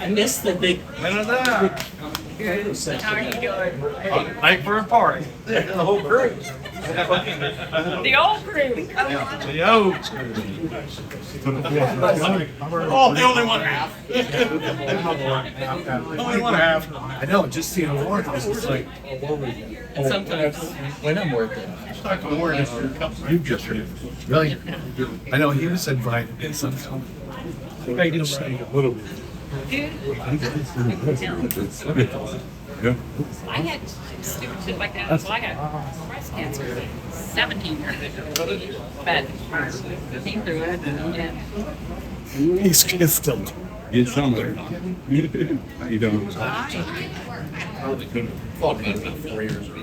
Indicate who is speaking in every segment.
Speaker 1: I missed the big.
Speaker 2: How are you doing?
Speaker 3: Late for a party.
Speaker 1: The whole group.
Speaker 2: The old crew.
Speaker 3: The old Oh, the only one half. Only one half.
Speaker 4: I know, just seeing a warrant, it's just like,
Speaker 1: And sometimes when I'm working,
Speaker 4: you just really. I know he was invited in sometime. I did say a little bit.
Speaker 2: Yeah. I had stupid shit like that. So I had breast cancer 17 years ago. But came through it and
Speaker 4: He's still.
Speaker 5: Get somewhere. You don't.
Speaker 4: Probably couldn't have fought me about 4 years ago.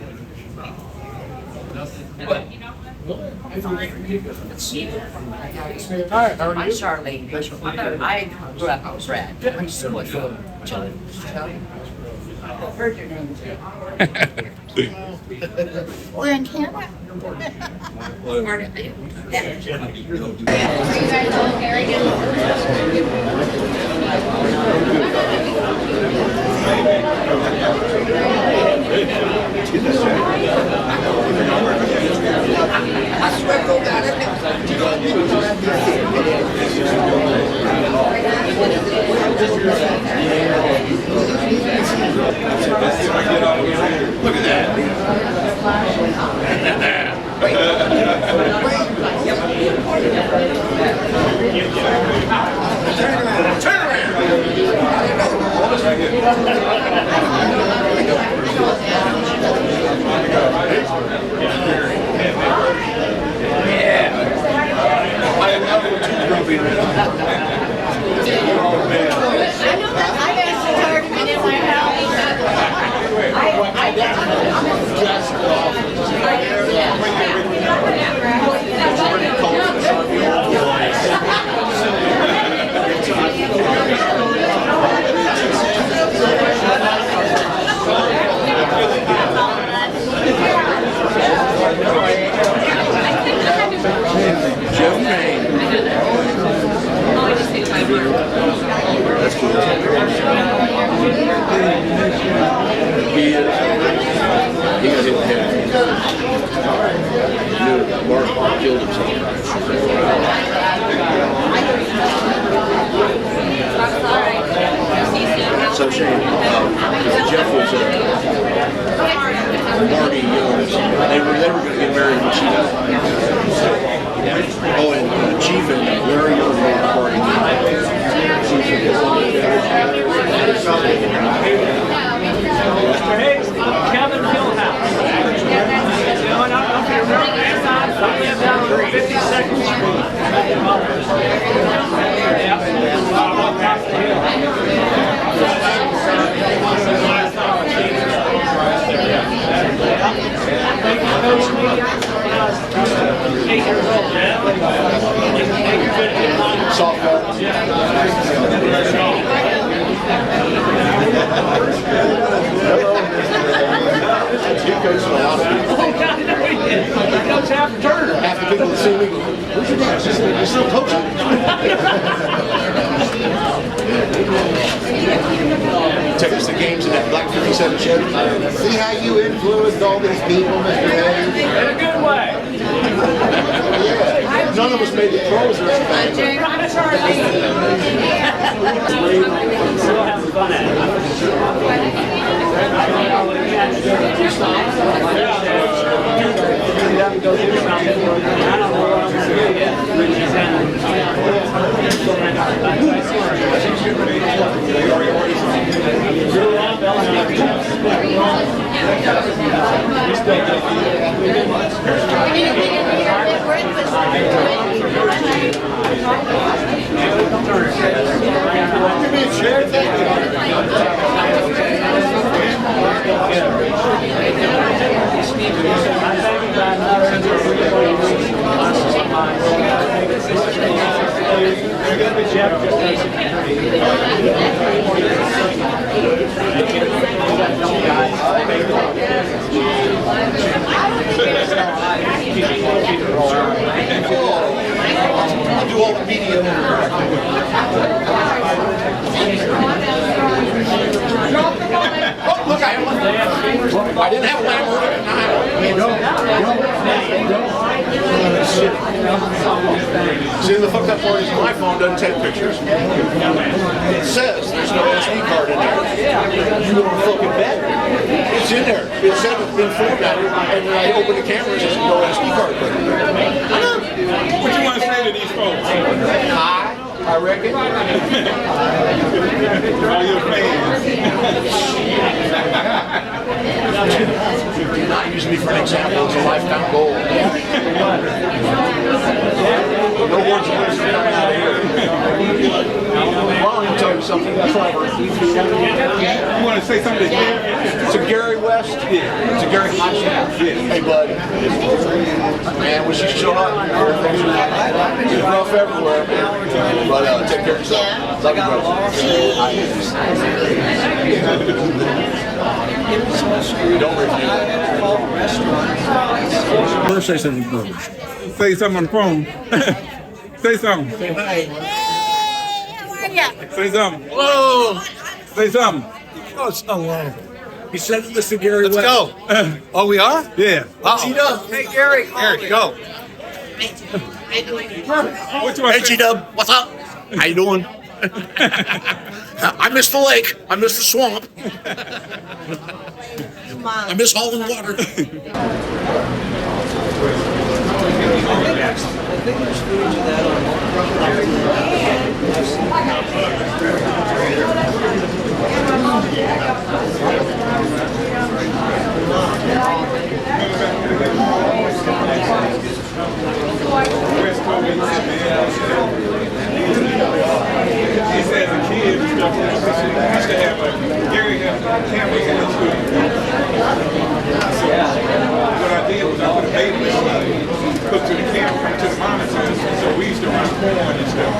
Speaker 4: Hi, how are
Speaker 6: I'm
Speaker 4: you?
Speaker 6: Charlene. I grew up on Brad. I'm so much fun. I've heard your name too. We're on camera. Smart of you. I swear to God,
Speaker 5: Look at that.
Speaker 4: Turn around!
Speaker 7: So Shane, Jeff was Marty, they were going to get married when she died. Oh, and Chief and Larry were going to party.
Speaker 3: Kevin Hillhouse. Going up here, inside, down 50 seconds.
Speaker 7: Softball. You coached a lot of people. Half the people that see me go, where's your dad? You're still coaching. Take us to games in that black 57 Chevy.
Speaker 8: See how you influenced all these people, Mr. Hayes?
Speaker 3: In a good way.
Speaker 7: None of us made the pros or anything.
Speaker 3: Still having fun at it.
Speaker 8: I'll do all the media. Oh, look, I didn't have a lamp tonight. See, the fucked up part is my phone doesn't take pictures. It says there's no SD card in there. You want to fucking bet? It's in there. It said it's been formatted, and then I open the camera and it says no SD card.
Speaker 5: What you want to say to these folks?
Speaker 8: Hi, I reckon.
Speaker 5: All your fans.
Speaker 8: Not using me for an example, it's a lifetime goal. No words of wisdom coming out of here. Well, I'm going to tell you something clever.
Speaker 5: You want to say something to Gary?
Speaker 8: It's a Gary West.
Speaker 5: Yeah.
Speaker 8: It's a Gary Hoskins.
Speaker 5: Yeah.
Speaker 8: Hey, bud. Man, wish you showed up. It's rough everywhere, man. But take care of yourself. Love you, brother. Don't refuse that.
Speaker 4: First say something first.
Speaker 5: Say something on the phone. Say something.
Speaker 6: Hey, how are ya?
Speaker 5: Say something.
Speaker 4: Whoa!
Speaker 5: Say something.
Speaker 4: Oh, it's so long. He said, listen, Gary.
Speaker 7: Let's go.
Speaker 4: Oh, we are?
Speaker 5: Yeah.
Speaker 4: G-Dub. Hey, Gary.
Speaker 7: Gary, go.
Speaker 5: What you want
Speaker 7: Hey,
Speaker 5: to say?
Speaker 7: G-Dub, what's up? How you doing? I miss the lake. I miss the swamp. I miss hauling water.
Speaker 5: He said as a kid, he used to have Gary had cameras in the studio. So what I did was I put a bait machine, hooked to the camera, to the monitors, so we used to run porn and stuff.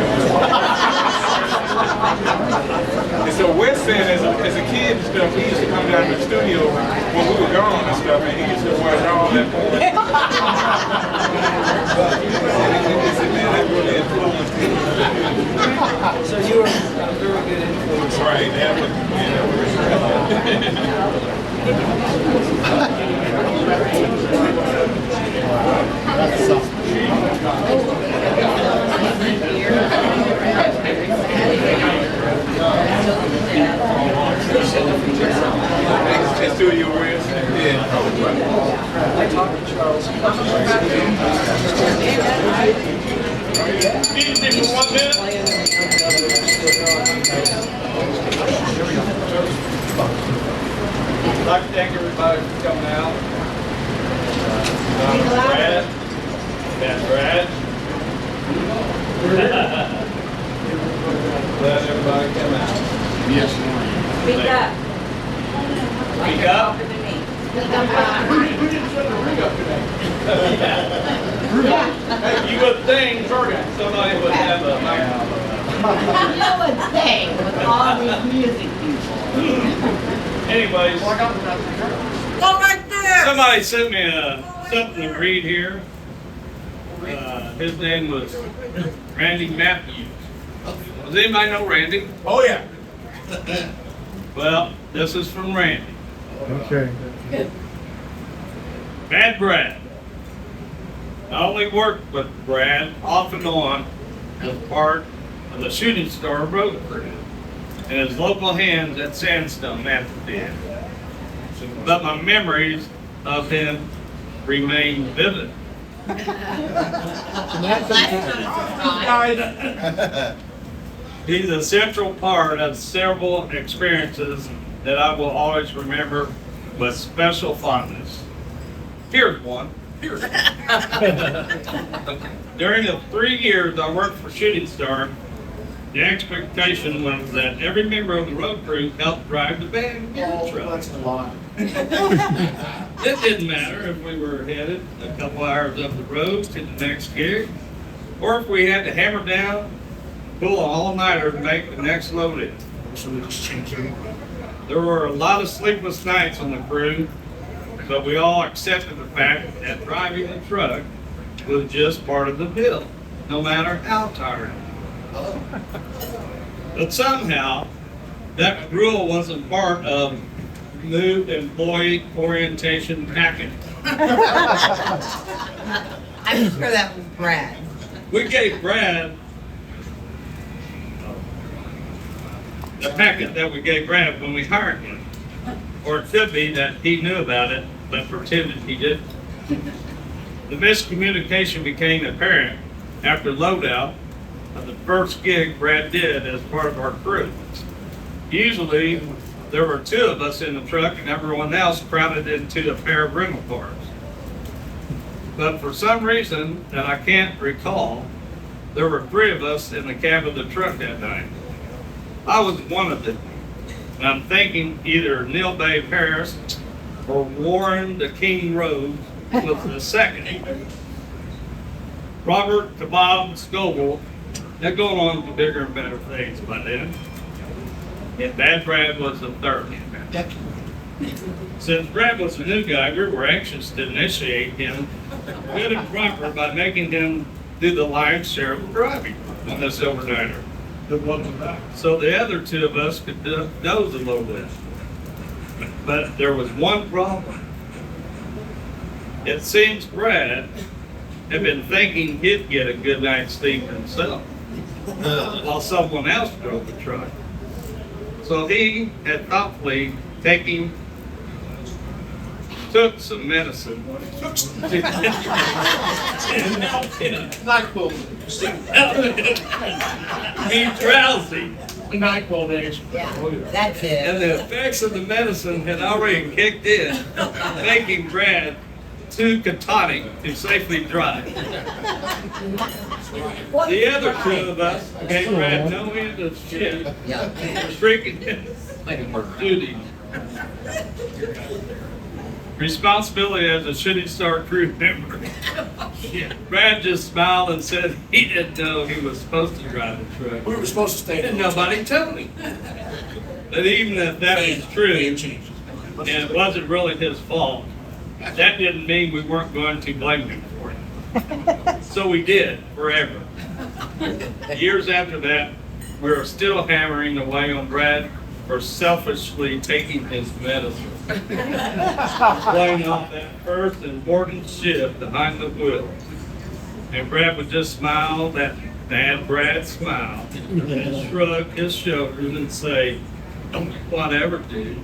Speaker 5: And so Wes said as a kid and stuff, he used to come down to the studio when we were gone and stuff, and he used to watch all that porn. He said, man, that really influenced me.
Speaker 9: So you were a very good influence.
Speaker 5: Right, that was, Let's do your words.
Speaker 9: I talked to Charles.
Speaker 3: Excuse me for 1 minute. I'd like to thank everybody for coming out. Brad. That's Brad. Glad everybody came out.
Speaker 8: Yes.
Speaker 6: Speak up.
Speaker 3: Speak up. Hey, you would think somebody would have a microphone.
Speaker 6: You would think with all these music people.
Speaker 3: Anyways,
Speaker 6: Go right there.
Speaker 3: somebody sent me something to read here. His name was Randy Matthews. Does anybody know Randy?
Speaker 4: Oh, yeah.
Speaker 3: Well, this is from Randy.
Speaker 4: Okay.
Speaker 3: Bad Brad. I only worked with Brad off and on as part of the Shooting Star road crew and his local hands at Sandstone after then. But my memories of him remain vivid. He's a central part of several experiences that I will always remember with special fondness. Here's one. During the 3 years I worked for Shooting Star, the expectation was that every member of the road crew helped drive the band truck. It didn't matter if we were headed a couple hours up the road to the next gig, or if we had to hammer down, pull an all-nighter to make the next load in. There were a lot of sleepless nights on the crew, but we all accepted the fact that driving the truck was just part of the deal, no matter how tired. But somehow, that rule wasn't part of new employee orientation package.
Speaker 6: I'm sure that was Brad.
Speaker 3: We gave Brad the packet that we gave Brad when we hired him. Or it could be that he knew about it, but pretended he didn't. The miscommunication became apparent after loadout of the first gig Brad did as part of our crew. Usually, there were 2 of us in the truck and everyone else crowded into a pair of rental cars. But for some reason that I can't recall, there were 3 of us in the cab of the truck that night. I was one of them. And I'm thinking either Neil Bay Harris or Warren the King Rose was the second. Robert the Bob Scoble had gone on to bigger and better things by then. And Bad Brad was the third. Since Brad was a new guy, we were anxious to initiate him good and proper by making him do the lion's share of driving on this overnighter. So the other 2 of us could doze a little bit. But there was one problem. It seems Brad had been thinking he'd get a good night's sleep himself while someone else drove the truck. So he had thoughtfully took some medicine.
Speaker 8: NyQuil.
Speaker 3: He's drowsy.
Speaker 1: NyQuil, bitch.
Speaker 6: Yeah, that's it.
Speaker 3: And the effects of the medicine had already kicked in, making Brad too catatonic to safely drive. The other 2 of us gave Brad no end of shit for freaking duty. Responsibility as a shooting star crew member. Brad just smiled and said he didn't know he was supposed to drive the truck.
Speaker 7: We were supposed to stay.
Speaker 3: And nobody told him. But even if that was true, and it wasn't really his fault, that didn't mean we weren't going to blame him for it. So we did, forever. Years after that, we were still hammering away on Brad for selfishly taking his medicine. Playing off that first important shift behind the wheel. And Brad would just smile, that Bad Brad smile, and shrug his shoulders and say, whatever, dude.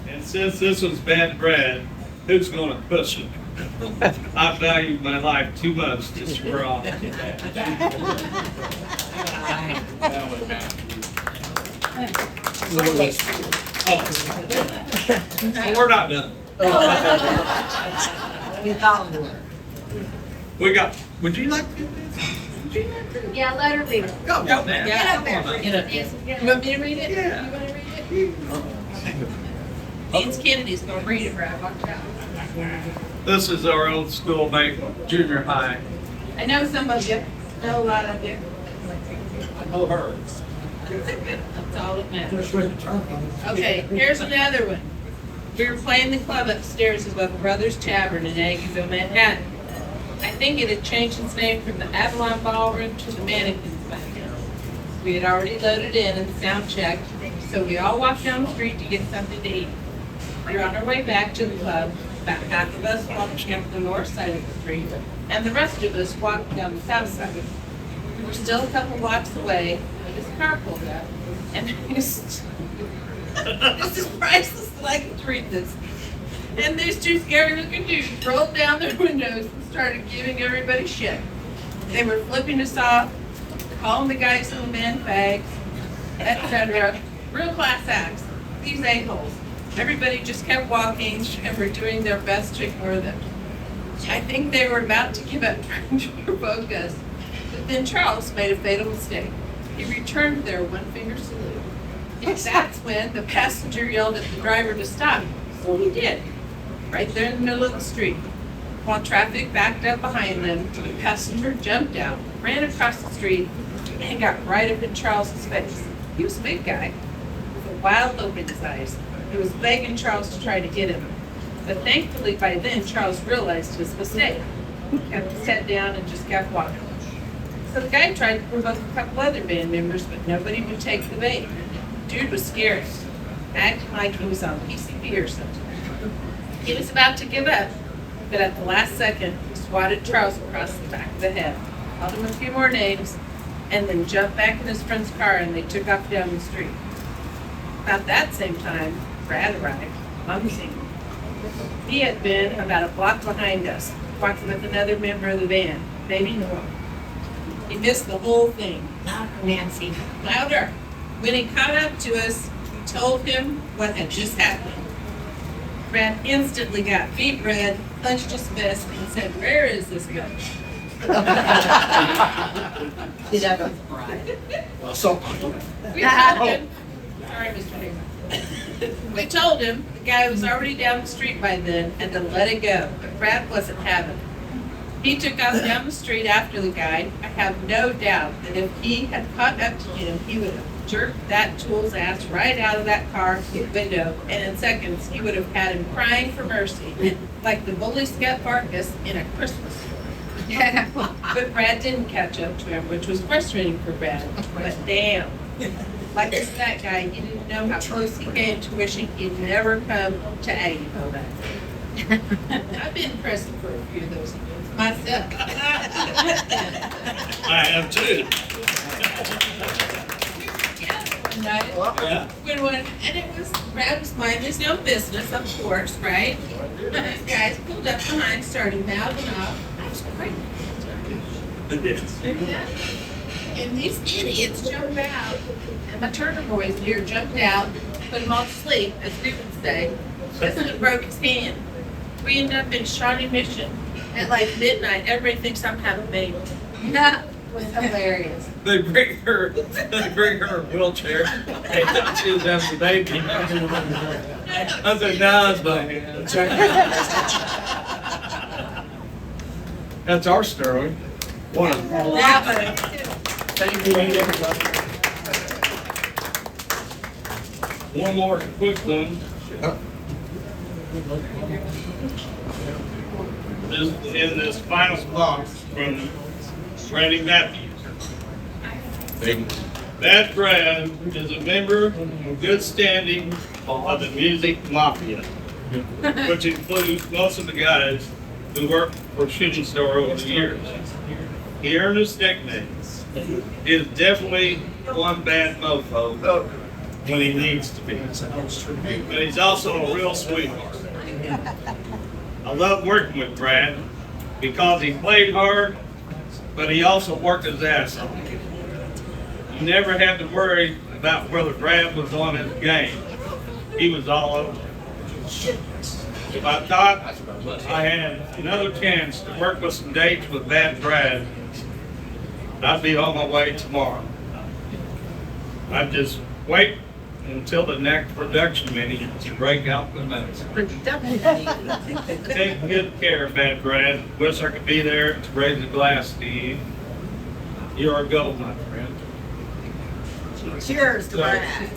Speaker 3: And since this was Bad Brad, who's gonna push him? I value my life too much to swear off. We're not done.
Speaker 6: We thought we were.
Speaker 3: We got, would you like to?
Speaker 2: Yeah, let her read it.
Speaker 3: Go, man.
Speaker 2: Get up there.
Speaker 6: Get up
Speaker 2: Yes, you want me to read it?
Speaker 3: Yeah.
Speaker 2: You want to read it? Dean's Kennedy's going to read it, Brad. Watch out.
Speaker 3: This is our old schoolmate, junior high.
Speaker 2: I know some of you. Know a lot of you.
Speaker 3: I know her.
Speaker 2: That's all that matters. Okay, here's another one. We were playing the club upstairs above Brothers Tavern in Aggieville, Manhattan. I think it had changed its name from the Avalon Ballroom to the Mannequins by now. We had already loaded in and sound checked, so we all walked down the street to get something to eat. We were on our way back to the club. About half of us walked down the north side of the street, and the rest of us walked down the south side. We were still a couple blocks away when this car pulled up, and this is priceless. I can read this. And these 2 scary-looking dudes rolled down their windows and started giving everybody shit. They were flipping us off, calling the guys little man fags, etc. Real class acts. These a-holes. Everybody just kept walking and were doing their best to ignore them. I think they were about to give up trying to provoke us. But then Charles made a fatal mistake. He returned their one-finger salute. And that's when the passenger yelled at the driver to stop. So he did. Right there in the middle of the street. While traffic backed up behind them, the passenger jumped out, ran across the street, and got right up in Charles's face. He was a big guy, with a wild look in his eyes. He was begging Charles to try to get him. But thankfully by then, Charles realized his mistake. Kept his head down and just kept walking. So the guy tried to provoke a couple other band members, but nobody would take the bait. Dude was scary, acting like he was on PCP or something. He was about to give up, but at the last second, he swatted Charles across the back of the head, called him a few more names, and then jumped back in his friend's car and they took off down the street. About that same time, Brad arrived on the scene. He had been about a block behind us, walking with another member of the band, Baby Noah. He missed the whole thing.
Speaker 6: Nancy.
Speaker 2: Louder. When he caught up to us, we told him what had just happened. Brad instantly got beet red, clenched his fist, and said, "Where is this guy?"
Speaker 6: Did I go right?
Speaker 2: We told him, sorry, Mr. Hager. We told him the guy was already down the street by then and to let it go, but Brad wasn't having it. He took us down the street after the guy. I have no doubt that if he had caught up to him, he would have jerked that tool's ass right out of that car window, and in seconds he would have had him crying for mercy, like the bully Scat Farkas in A Christmas Story. But Brad didn't catch up to him, which was frustrating for Brad. But damn, like this fat guy, he didn't know how close he came to wishing he'd never come to Aggie. I've been in prison for a few of those events myself.
Speaker 3: I have too.
Speaker 2: Yeah. And it was, Brad was minding his own business, of course, right? And these guys pulled up behind, started mouthing off. I was crazy. And these idiots jumped out. And my Turner boys here jumped out, put him all to sleep, as we would say. President broke his hand. We ended up in Shawnee Mission at like midnight. Everybody thinks I'm having a baby. That was hilarious.
Speaker 3: They bring her a wheelchair. They thought she was having a baby. I said, no, it's my hand. That's our story. One of them.
Speaker 2: Thank you.
Speaker 3: One more quick one. In this final box from Randy Matthews. That Brad is a member in good standing of the music mafia, which includes most of the guys who worked for Shooting Star over the years. He earned his nickname. He is definitely one bad mofo when he needs to be. But he's also a real sweetheart. I love working with Brad because he played hard, but he also worked his ass off. You never had to worry about whether Brad was on his game. He was all over. If I thought I had another chance to work with some dates with Bad Brad, I'd be on my way tomorrow. I'd just wait until the next production meeting to break out the mess. Take good care, Bad Brad. Wish I could be there to raise a glass to you. You're a gold, my friend.
Speaker 6: Cheers to Brad.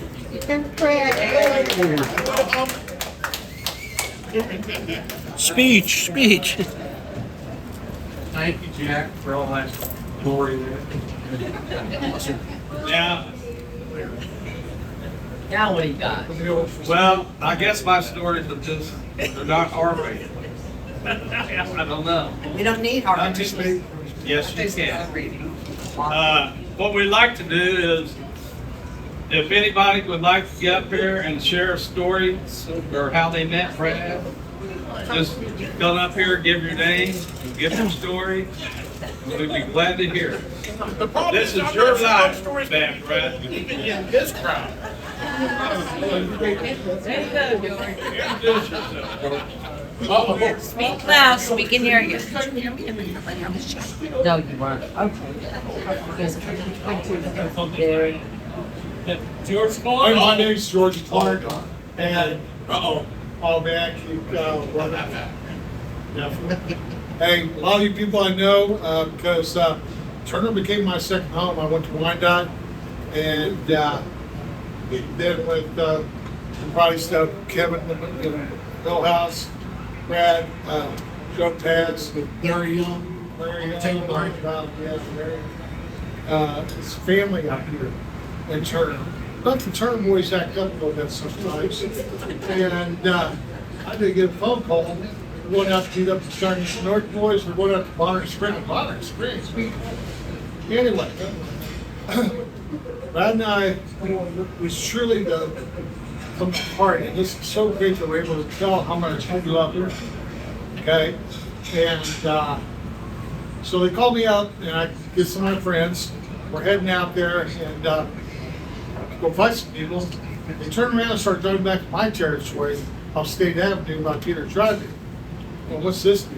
Speaker 7: Speech.
Speaker 3: Thank you, Jack, for all that glory there.
Speaker 6: Now what do you got?
Speaker 3: Well, I guess my stories are just, they're not R-rated. I don't know.
Speaker 6: We don't need hard to speak.
Speaker 3: Yes, you can. What we'd like to do is, if anybody would like to get up here and share a story or how they met Brad, just come up here, give your name, give your story. We'd be glad to hear it. This is your life, Bad Brad.
Speaker 8: His crowd.
Speaker 6: Speak loud so we can hear you. No, you weren't. Okay.
Speaker 3: George Clark.
Speaker 5: My name's George Clark, and I'll be actually Hey, a lot of you people I know because Turner became my second home. I went to Wyandotte, and then with
Speaker 10: Probably stuff, Kevin, Bill House, Brad, Joe Taz, Larry Young, Taylor Larry, his family out here in Turner. But the Turner boys act up a little bit sometimes. And I did get a phone call. We're going out to meet up with Chinese North boys. We're going out to Bonner Springs. Bonner Springs. Anyway, Brad and I was truly from the heart, and this is so great that we're able to tell how much we love her. Okay, and so they called me up, and I get some of my friends. We're heading out there and go fight some people. They turn around and start driving back to my territory off State Avenue by Peter Driving. Well, what's this do?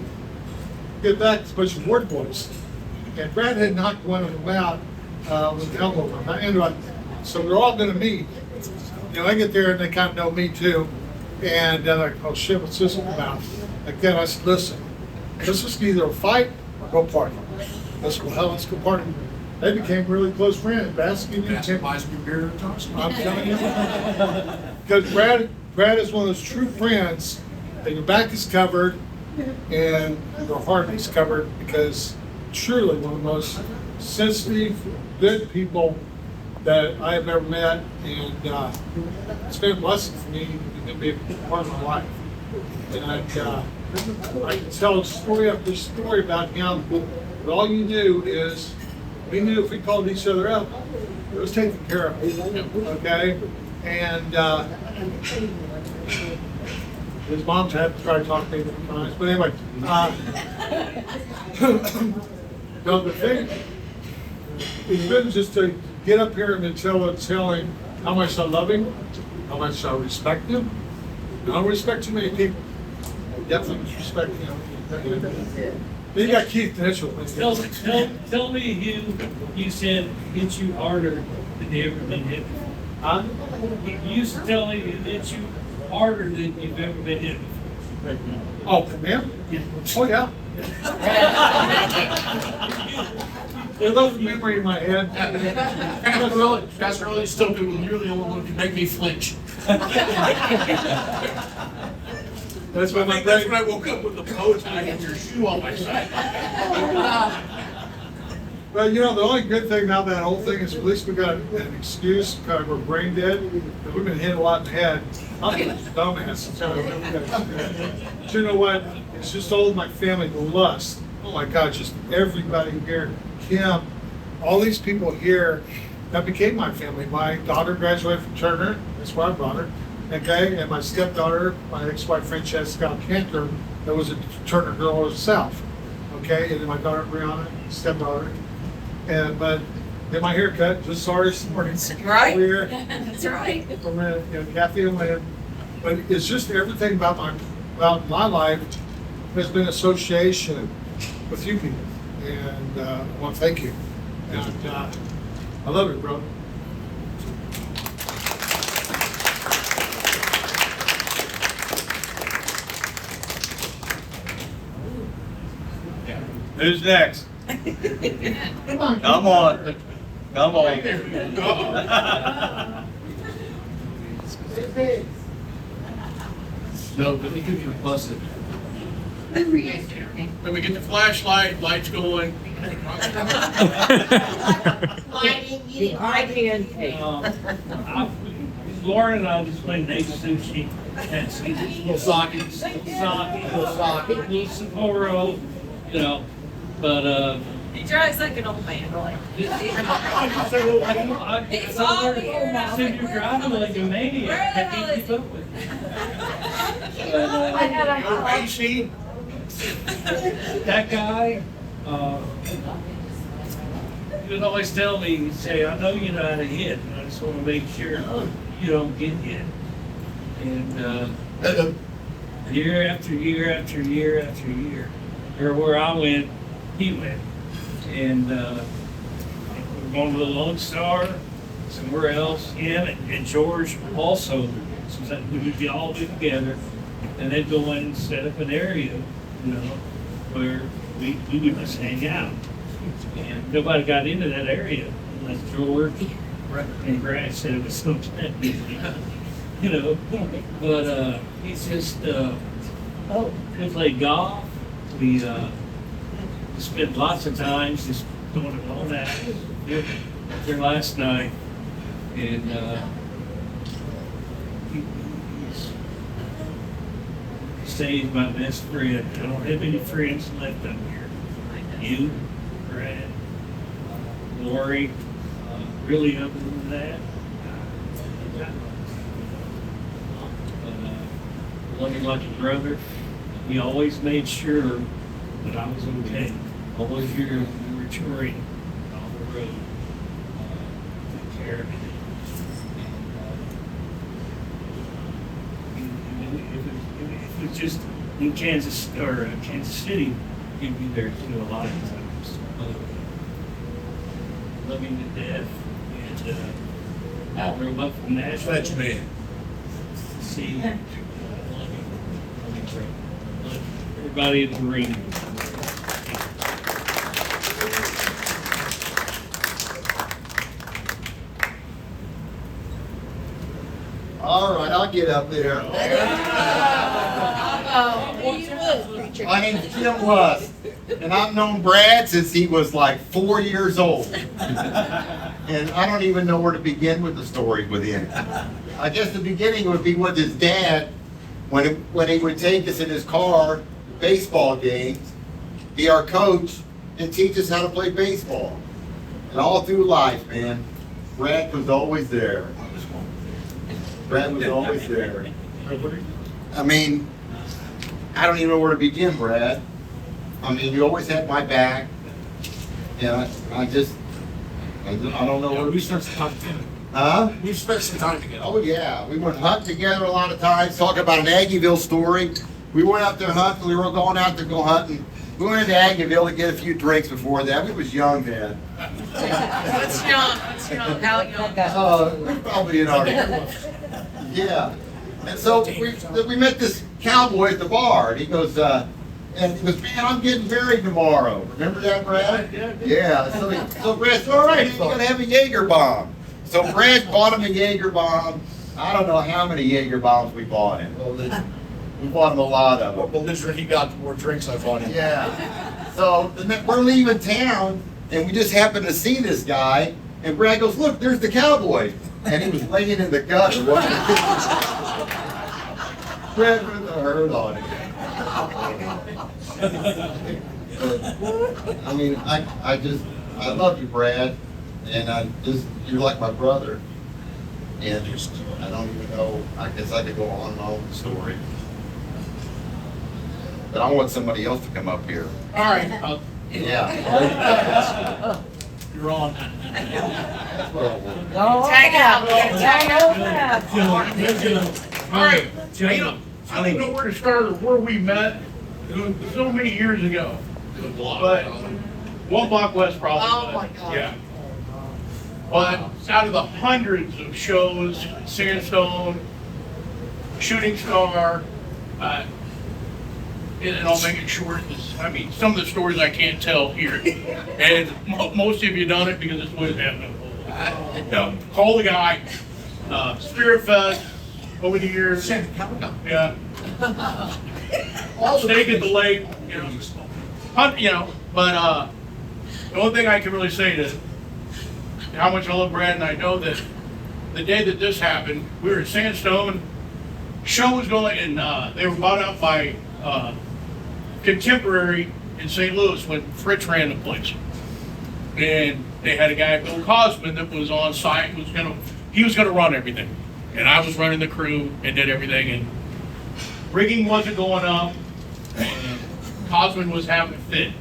Speaker 10: Get back, it's a bunch of ward boys. And Brad had knocked one of them out with an elbow on. So they're all going to meet. You know, I get there and they kind of know me too. And they're like, oh shit, what's this about? Again, I said, listen, this is either a fight or go party. Let's go, hell, let's go party. They became really close friends. Basking in Tim. I'm telling you. Because Brad is one of those true friends that your back is covered and your heart is covered, because truly one of the most sensitive, good people that I have ever met, and it's been a blessing for me to be a part of my life. And I can tell story after story about him, but all you knew is we knew if we called each other up, it was taken care of. Okay? And his mom's had to try to talk to me different times. But anyway, no, the thing, it's been just to get up here and tell him how much I love him, how much I respect him. I don't respect too many people. I definitely respect him. Then you got Keith Mitchell.
Speaker 11: Tell me you said hit you harder than you ever been hit before.
Speaker 10: Huh?
Speaker 11: You used to tell me it hit you harder than you've ever been hit before.
Speaker 10: Oh, from him?
Speaker 11: Yeah.
Speaker 10: Oh, yeah. There's a memory in my head.
Speaker 7: That's really still doing. You're the only one who can make me flinch.
Speaker 10: That's when
Speaker 7: That's when I woke up with the bow tie and your shoe on my side.
Speaker 10: Well, you know, the only good thing about that whole thing is at least we got an excuse, kind of we're brain dead, but we've been hit a lot in the head. I'm a dumbass. But you know what? It's just all of my family, the lust. Oh my God, just everybody here. Kim, all these people here that became my family. My daughter graduated from Turner, that's why I brought her. Okay, and my stepdaughter, my ex-wife Francesca Cantor, that was a Turner girl herself. Okay, and then my daughter Brianna, stepdaughter. And but get my haircut, just sorry this morning.
Speaker 2: Right?
Speaker 10: Here.
Speaker 2: That's right.
Speaker 10: From Kathy and Lynn. But it's just everything about my life has been association with you people. And I want to thank you. And I love it, bro.
Speaker 3: Who's next? Come on. Come on.
Speaker 7: No, but they give you a busted. When we get the flashlight, lights going.
Speaker 11: Lauren and I just played Nate Sushi and
Speaker 7: Sake.
Speaker 11: Sapporo, you know, but
Speaker 2: He drives like an old man.
Speaker 11: it's all here. So you're driving like a maniac. I can't keep up with it. That guy, he would always tell me, he'd say, I know you know how to hit, and I just want to make sure you don't get hit. And year after year after year after year, or where I went, he went. And we're going to the Lone Star, somewhere else, him and George also, so that we would be all together, and they'd go in and set up an area, you know, where we would just hang out. And nobody got into that area unless George and Brad said it was something. you know, but he's just, we play golf. We spent lots of time just going all that. There last night, and he's my best friend. I don't have any friends left up here. You, Brad, Lori, really other than that. Love him like a brother. He always made sure that I was okay. All those years we were touring on the road, took care of me. If it was just in Kansas City, he'd be there too a lot of times. Love him to death, and I drove up from Nashville.
Speaker 4: That's me.
Speaker 11: See him. Everybody in the ring.
Speaker 8: All right, I'll get up there. My name's Jim Lust, and I've known Brad since he was like 4 years old. And I don't even know where to begin with the story with him. I guess the beginning would be with his dad, when he would take us in his car to baseball games, be our coach, and teach us how to play baseball. And all through life, man, Brad was always there. Brad was always there. I mean, I don't even know where to begin, Brad. I mean, you always had my back. And I don't know where to
Speaker 4: We spent some time together.
Speaker 8: Huh?
Speaker 4: We spent some time together.
Speaker 8: Oh yeah, we went hunt together a lot of times, talk about an Aggieville story. We went out there hunting, we were going out to go hunting. We went into Aggieville to get a few drinks before that. We was young then.
Speaker 2: What's young? How young?
Speaker 8: We're probably in our, yeah. And so we met this cowboy at the bar, and he goes, man, I'm getting married tomorrow. Remember that, Brad? Yeah. So Brad said, all right, you're gonna have a Jaeger bomb. So Brad bought him a Jaeger bomb. I don't know how many Jaeger bombs we bought him. We bought him a lot of them.
Speaker 4: Well, this year he got more drinks I bought him.
Speaker 8: Yeah. So we're leaving town, and we just happened to see this guy. And Brad goes, look, there's the cowboy. And he was laying in the gutter. Brad put the hurt on him. I mean, I love you, Brad. And you're like my brother. And I don't even know, I guess I could go on and on with the story. But I want somebody else to come up here.
Speaker 7: All right,
Speaker 8: Yeah.
Speaker 7: you're on.
Speaker 8: That's what I want.
Speaker 2: Tag out. Tag out.
Speaker 7: All right, I don't know where to start or where we met. It was so many years ago. But 1 block west probably.
Speaker 2: Oh my God.
Speaker 7: Yeah. But out of the hundreds of shows, Sandstone, Shooting Star, and I'll make it short. I mean, some of the stories I can't tell here. And most of you done it because it's what happened. Call the guy. Spirit Fest over the years. Yeah. Steak at the lake. Hunt, but the one thing I can really say is how much I love Brad, and I know that the day that this happened, we were at Sandstone. Show was going, and they were bought out by Contemporary in St. Louis when Fritz ran the place. And they had a guy, Bill Cosman, that was on site. He was gonna run everything, and I was running the crew and did everything. And rigging wasn't going up, and Cosman was having a fit.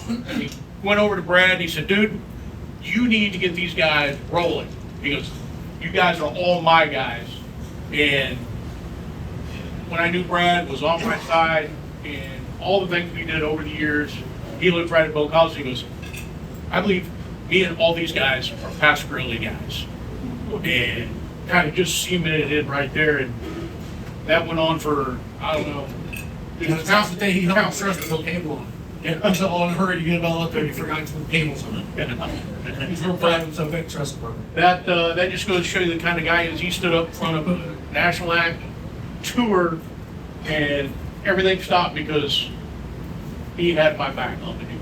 Speaker 7: And he went over to Brad and he said, dude, you need to get these guys rolling. He goes, you guys are all my guys. And when I knew Brad was on my side and all the things we did over the years, he looked right at Bill Cosby. He goes, I believe me and all these guys are Pasquarelli guys. And kind of just cemented it right there. And that went on for, I don't know.
Speaker 4: That's the day he helped us with the cable on.
Speaker 7: And I was all in a hurry to get it all up there, you forgot to put cables on it. He's real proud of himself, I trust him. That just goes to show you the kind of guy he is. He stood up in front of a national act tour, and everything stopped because he had my back on the deal.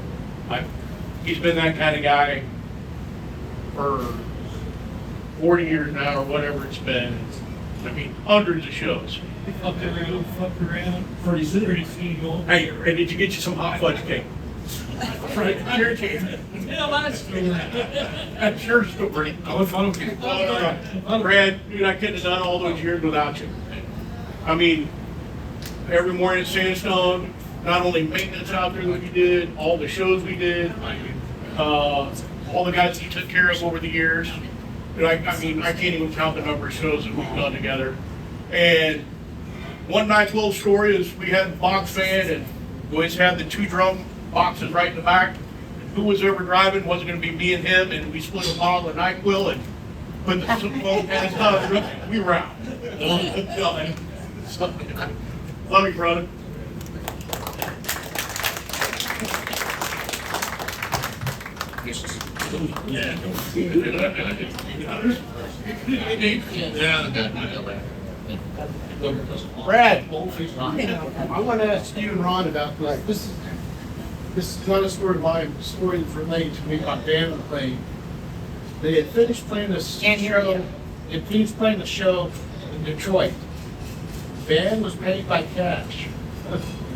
Speaker 7: He's been that kind of guy for 40 years now, or whatever it's been. I mean, hundreds of shows.
Speaker 11: Fuck around. Pretty soon.
Speaker 7: Hey, and did you get you some hot fudge cake? Right,
Speaker 11: Yeah, that's true.
Speaker 7: That's your story. Brad, dude, I couldn't have done all those years without you. I mean, every morning at Sandstone, not only maintenance out there that we did, all the shows we did, all the guys he took care of over the years. I mean, I can't even count the number of shows that we've done together. And one nice little story is we had a box fan, and we always had the 2 drum boxes right in the back. Who was ever driving wasn't going to be me and him, and we split a bottle of NyQuil and put the phone and stuff. We were out. Love you, brother.
Speaker 10: Brad, I want to ask you and Ron about this. This is not a story of mine. The story that's related to me about band and playing. They had finished playing this show. They finished playing the show in Detroit. The band was paid by cash.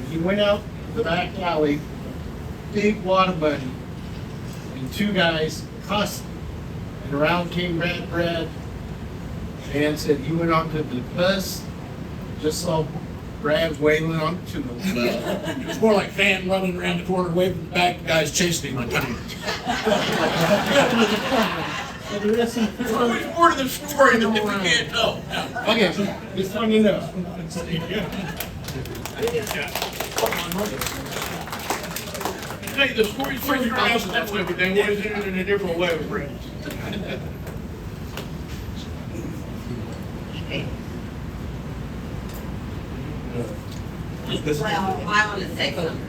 Speaker 10: He went out the back alley, big wad of money, and 2 guys cussed. And around came Brad, and said he went on to the bus, just saw Brad wailing onto the bus.
Speaker 7: It was more like Van running around the corner, waving the back, the guys chasing him. There's always more to the story than we can't tell.
Speaker 10: Okay, it's funny enough.
Speaker 7: Hey, the story's pretty around that's everything. We're doing it in a different way with friends.
Speaker 12: Well, I want to say something.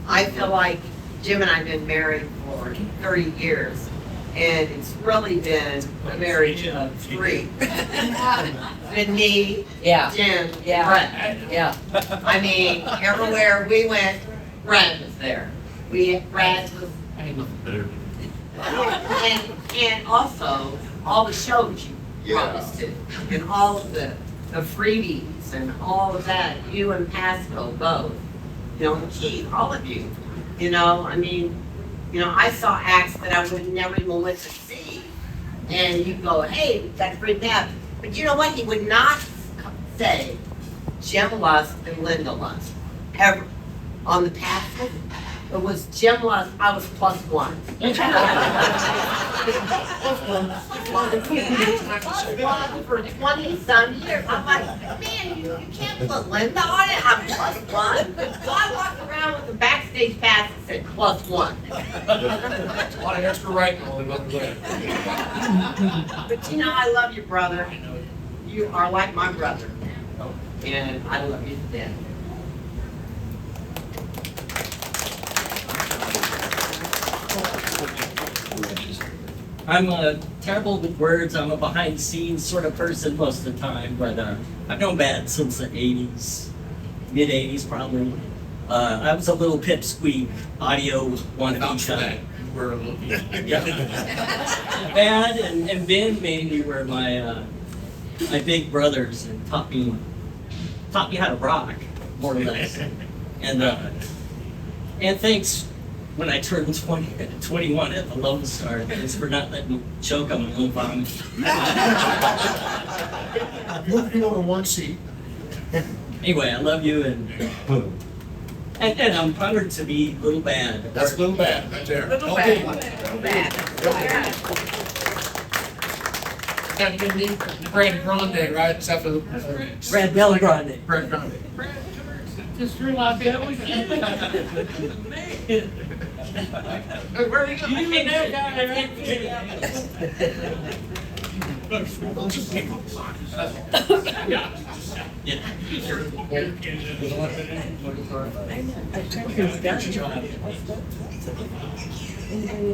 Speaker 12: I feel like Jim and I have been married for 30 years, and it's really been a marriage of 3. Been me, Jim, Brett. I mean, everywhere we went, Brad was there. Brad was, and also all the shows you brought us to, and all of the freebies and all of that. You and Pasco both, and Keith, all of you. I mean, I saw acts that I would never even went to see, and you go, hey, we've got to bring that. But you know what? He would not say Jim Lust and Linda Lust ever on the Pasco. It was Jim Lust. I was +1. For 20-some years. I'm like, man, you can't put Linda on it. I'm +1. So I walked around with a backstage pass that said +1.
Speaker 7: A lot of extra writing on it.
Speaker 12: But I love you, brother. You are like my brother. And I love you to death.
Speaker 1: I'm terrible with words. I'm a behind the scenes sort of person most of the time, but I've known Matt since the 80s, mid 80s probably. I was a little pipsqueak audio wannabe guy. Matt and Ben mainly were my big brothers and taught me how to rock, more or less. And thanks when I turned 21 at the Lone Star, thanks for not letting me choke on my own vomit.
Speaker 10: Moving over 1 seat.
Speaker 1: Anyway, I love you and I'm honored to be Little Bad.
Speaker 7: That's Little Bad, right there.
Speaker 12: Little bad.
Speaker 7: Got to give me Brad Grande, right? Except for the
Speaker 1: Brad Bell Grande.
Speaker 7: Brad Grande.
Speaker 11: Just realized that we can't.
Speaker 7: Where are you going?
Speaker 11: You and that guy right there.
Speaker 6: Anybody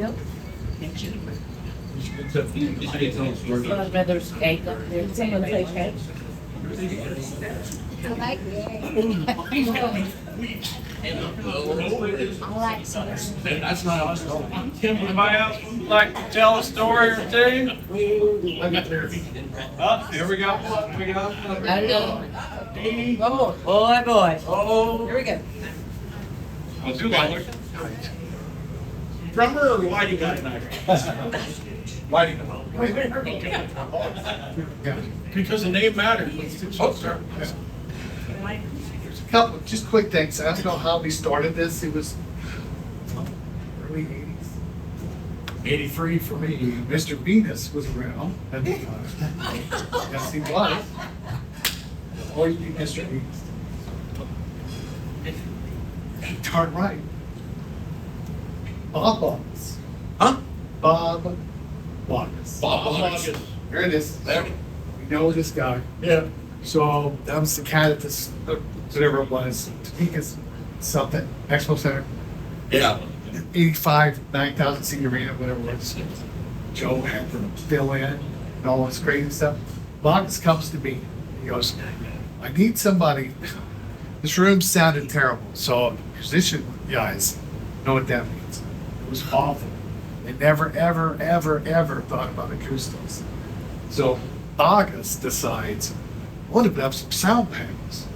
Speaker 6: else? I'd rather steak up there. Someone say steak. I like that. I like sauce.
Speaker 7: That's not us.
Speaker 3: Anybody else would like to tell a story or two? Oh, here we go. Here we go.
Speaker 6: I know. Boy. Oh. Here we go.
Speaker 3: Let's do that.
Speaker 7: Drummer or lighting guy tonight?
Speaker 4: Lighting.
Speaker 7: Because the name matters. Oh, sir.
Speaker 4: There's a couple, just quick things. I don't know how we started this. It was early 80s. 83 for me. Mr. Venus was around at the time. Yes, he was. Or you be Mr. Venus. Darn right. Bob August.
Speaker 7: Huh?
Speaker 4: Bob August.
Speaker 7: Bob August.
Speaker 4: Here it is.
Speaker 7: There.
Speaker 4: We know this guy.
Speaker 7: Yeah.
Speaker 4: So that was the cat at this, whatever it was, Topeka's something, Expo Center.
Speaker 7: Yeah.
Speaker 4: 85, 9,000 seat arena, whatever it was. Joe had to fill in and all this crazy stuff. August comes to me. He goes, I need somebody. This room sounded terrible. So musician guys know what that means. It was awful. They never, ever, ever, ever thought about acoustics. So August decides, I want to put up some sound panels.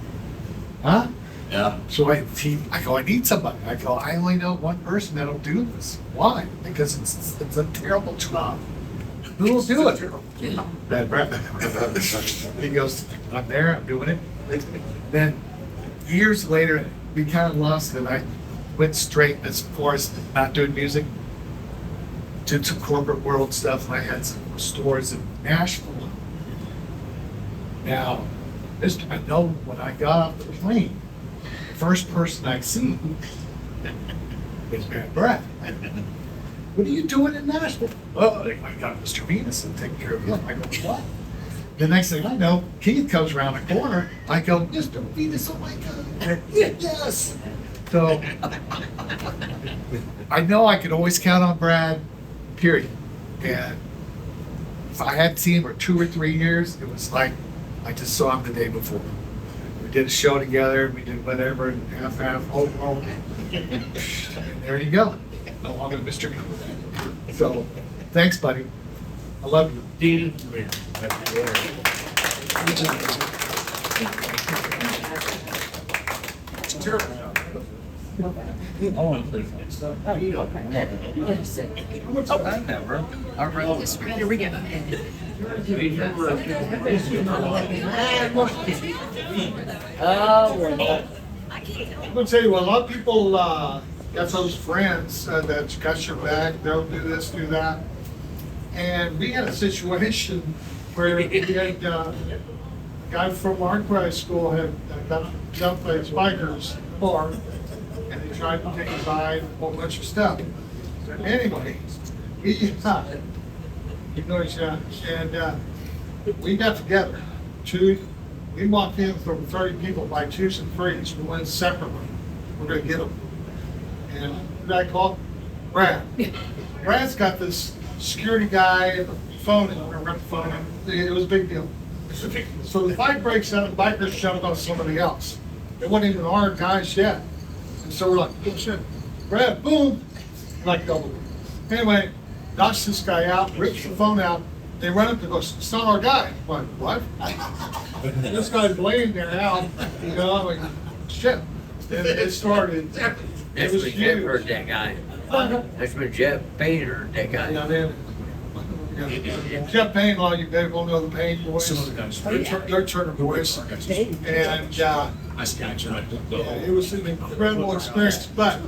Speaker 4: Huh?
Speaker 7: Yeah.
Speaker 4: So I go, I need somebody. I go, I only know one person that'll do this. Why? Because it's a terrible job. Who will do it? Bad breath. He goes, I'm there, I'm doing it. Then years later, we kind of lost it. I went straight as far as not doing music, did some corporate world stuff. I had some stores in Nashville. Now, I know when I got off the plane, the first person I see is Bad Breath. What are you doing in Nashville? Oh, I got Mr. Venus and taking care of him. I go, what? The next thing I know, Keith comes around the corner. I go, Mr. Venus, oh my God. Yes. So I know I could always count on Brad, period. And if I hadn't seen him for 2 or 3 years, it was like I just saw him the day before. We did a show together, we did whatever, and half, oh. And there you go. No longer Mr. So, thanks, buddy. I love you.
Speaker 7: Dean.
Speaker 6: Here we go. Oh,
Speaker 10: I'm gonna tell you, a lot of people got those friends that got your back, they'll do this, do that. And we had a situation where we had a guy from our grade school had got jumped by his bikers bar, and they tried to take his eye and a whole bunch of stuff. Anyway, we got together. We walked in from 30 people by twos and threes. We went separately. We're gonna get them. And who did I call? Brad. Brad's got this security guy phone in. We're gonna rip the phone in. It was a big deal. So the fight breaks out, the bikers shoved on somebody else. It wasn't even our guys yet. And so we're like, oh shit. Brad, boom. Like double. Anyway, knocks this guy out, rips the phone out. They run up to go, it's not our guy. I'm like, what? This guy's laying there out, you know, I'm like, shit. And it started.
Speaker 11: That's when Jeff heard that guy. That's when Jeff Payne heard that guy.
Speaker 10: Jeff Payne, a lot of you guys will know the Payne boys. They're Turner boys. And it was an incredible experience. But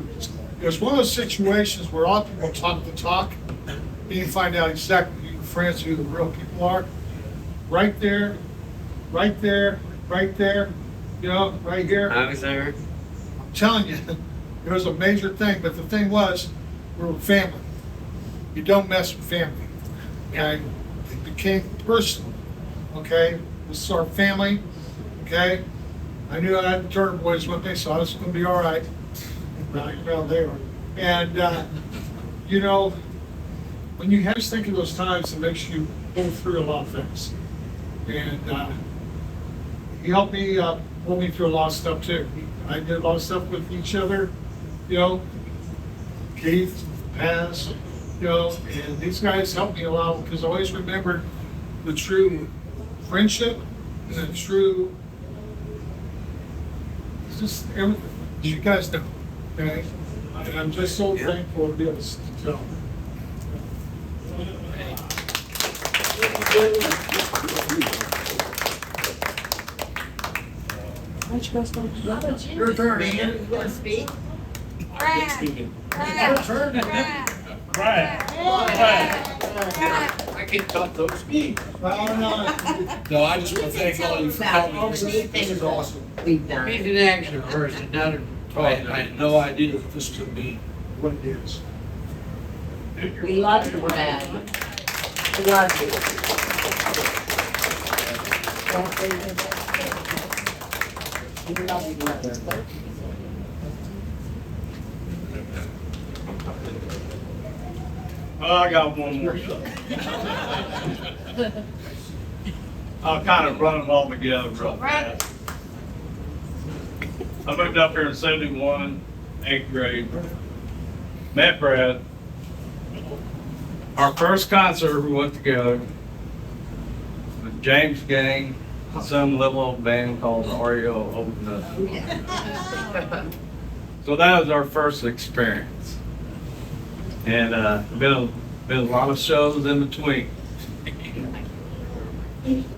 Speaker 10: it was one of those situations where all people talk the talk. You find out exactly who your friends, who the real people are. Right there, right there, right there, you know, right here.
Speaker 11: I was there.
Speaker 10: I'm telling you, it was a major thing. But the thing was, we were family. You don't mess with family. Okay? became personal, okay? This is our family, okay? I knew I had the Turner boys with me, so I was gonna be all right. Well, they were. And, you know, when you have to think of those times, it makes you go through a lot of things. And he helped me pull me through a lot of stuff too. I did a lot of stuff with each other, you know, Keith, Paz, you know, and these guys helped me a lot because I always remembered the true friendship and the true, just everything you guys know, okay? And I'm just so thankful to be able to tell them.
Speaker 12: Your turn, man. You want to speak?
Speaker 7: I can't talk those speak.
Speaker 10: Well,
Speaker 7: No, I just want to thank all of you for coming.
Speaker 12: This is awesome. We've done.
Speaker 11: Made an action first, and I had no idea that this could be what it is.
Speaker 12: We love you, Brad. We love you. We love you, brother.
Speaker 3: Well, I got one more. I'll kind of run it all together real fast. I moved up here in '71, 8th grade. Met Brad. Our first concert we went together with James Gang, some little old band called REO opened up. So that was our first experience. And been a lot of shows in between.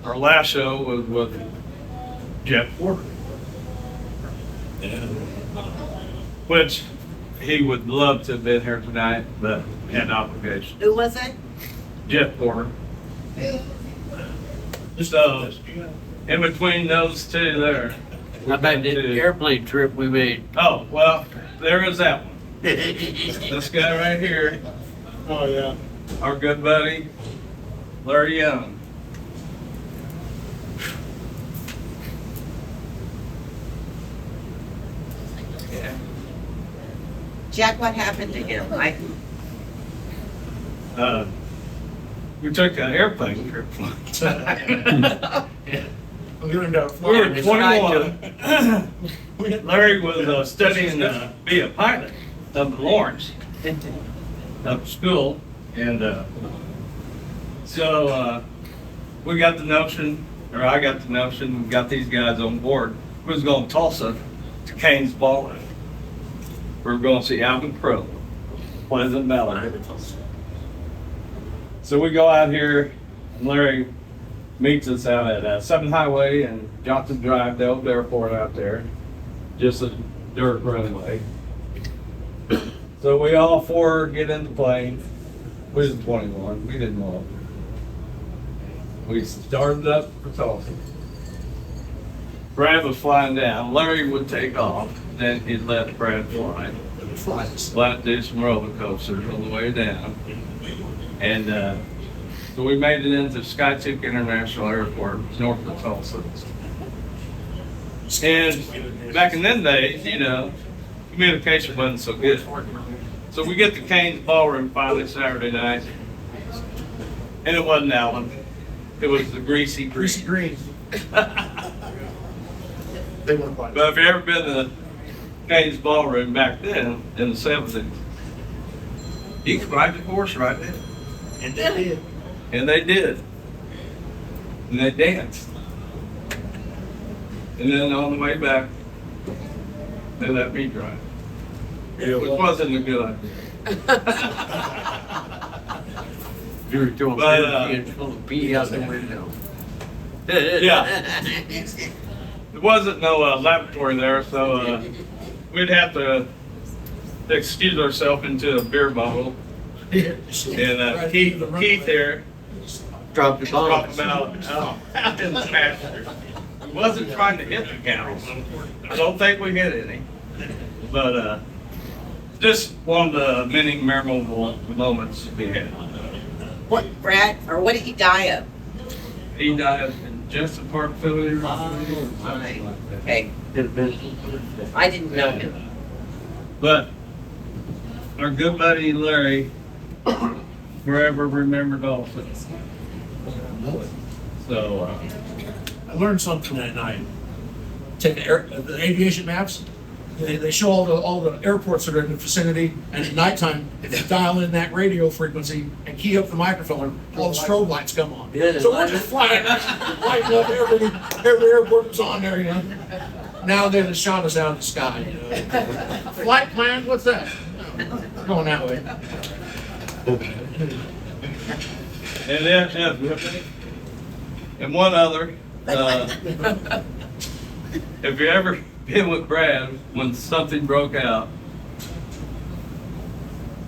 Speaker 3: Our last show was with Jeff Porter, which he would love to have been here tonight, but had obligation.
Speaker 12: Who was it?
Speaker 3: Jeff Porter. So in between those two there.
Speaker 11: How about the airplane trip we made?
Speaker 3: Oh, well, there is that one. This guy right here,
Speaker 10: oh, yeah.
Speaker 3: our good buddy, Larry Young.
Speaker 12: Jack, what happened to him?
Speaker 3: We took an airplane trip.
Speaker 10: We were
Speaker 3: We were 21. Larry was studying to be a pilot up in Lawrence, up school, and so we got the notion, or I got the notion, we got these guys on board. We was going to Tulsa to Cain's Ballroom. We were going to see Alvin Crow, Pleasant Valley. So we go out here, and Larry meets us out at 7th Highway and Johnson Drive, the old airport out there, just a dirt runway. So we all four get in the plane. We was 21, we didn't know. We started up for Tulsa. Brad was flying down. Larry would take off, then he'd let Brad fly. Flat do some roller coasters on the way down. And so we made it into Skytook International Airport, north of Tulsa. And back in them days, you know, communication wasn't so good. So we get to Cain's Ballroom finally Saturday night. And it wasn't Allen. It was the Greasy Green. But if you ever been to Cain's Ballroom back then, in the 70s, you could ride the horse right there.
Speaker 11: And they did.
Speaker 3: And they did. And they danced. And then on the way back, they let me drive. It wasn't a good idea.
Speaker 11: You were doing kids full of pee out the window.
Speaker 3: Yeah. There wasn't no laboratory there, so we'd have to excuse ourselves into a beer bottle. And Keith there
Speaker 11: Dropped the bomb.
Speaker 3: dropped them out in the pasture. We wasn't trying to hit the cows. I don't think we hit any. But just one of the many memorable moments we had.
Speaker 12: What, Brad, or what did he die of?
Speaker 3: He died in just a park failure.
Speaker 12: Okay, I didn't know him.
Speaker 3: But our good buddy Larry forever remembered dolphins. So,
Speaker 7: I learned something that night. Take the aviation maps. They show all the airports that are in the vicinity, and at nighttime, if you dial in that radio frequency and key up the microphone, all the strobe lights come on.
Speaker 1: Yeah,
Speaker 7: So we're just flying, lighting up every airport was on there, you know. Now they just shot us out of the sky. You know. Flight plan? What's that? No, going that way.
Speaker 3: and then, and one other, if you ever been with Brad when something broke out,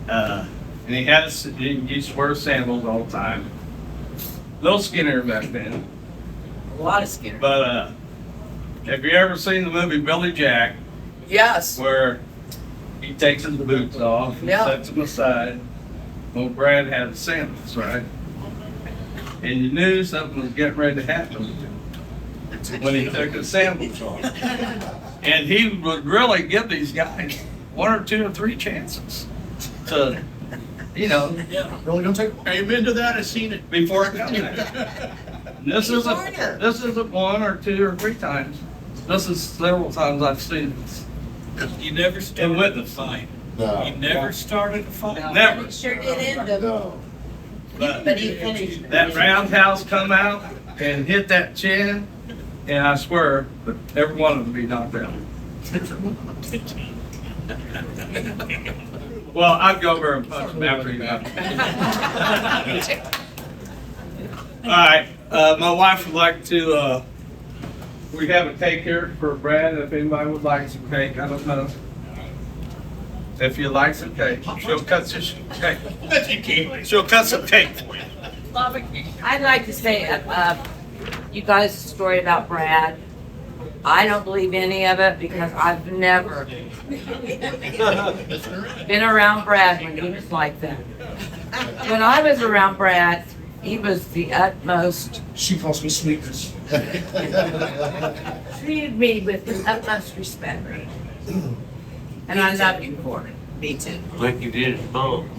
Speaker 3: and he used to wear sandals all the time. Little skinnier back then.
Speaker 12: A lot of skinner.
Speaker 3: But have you ever seen the movie Billy Jack,
Speaker 12: Yes.
Speaker 3: where he takes his boots off and
Speaker 12: Yeah.
Speaker 3: sets them aside? Well, Brad had sandals, right? And you knew something was getting ready to happen when he took his sandals off. And he would really give these guys 1 or 2 or 3 chances to, you know,
Speaker 7: Really gonna take? Amen to that. I've seen it.
Speaker 3: before it comes out. This isn't 1 or 2 or 3 times. This is several times I've seen this.
Speaker 11: You never started a
Speaker 3: witness.
Speaker 11: fight.
Speaker 8: No.
Speaker 11: You never started a fight.
Speaker 3: Never.
Speaker 12: It sure did end up.
Speaker 3: But
Speaker 12: But he finished.
Speaker 3: that roundhouse come out and hit that chin, and I swear that every one of them be knocked out. Well, I'd go over and punch him after he got. All right, my wife would like to. We have a cake here for Brad. If anybody would like some cake, I don't know. If you like some cake, she'll cut some cake. She'll cut some cake for you.
Speaker 6: I'd like to say, you guys' story about Brad. I don't believe any of it because I've never been around Brad when he was like that. When I was around Brad, he was the utmost,
Speaker 7: She calls me sweetness.
Speaker 6: treated me with the utmost respect. And I love him for it.
Speaker 12: Me too.
Speaker 11: Like you did at home.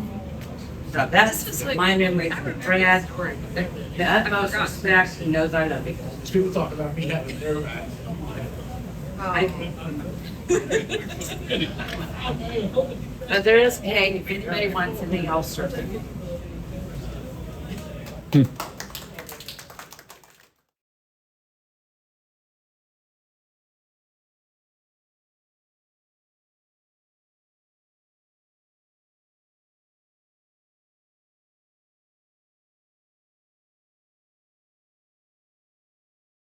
Speaker 6: So that's my memory of Brad, the utmost respect. He knows I love him.
Speaker 7: These people talk about me having their
Speaker 6: But there is cake, if anybody wants anything, I'll serve it.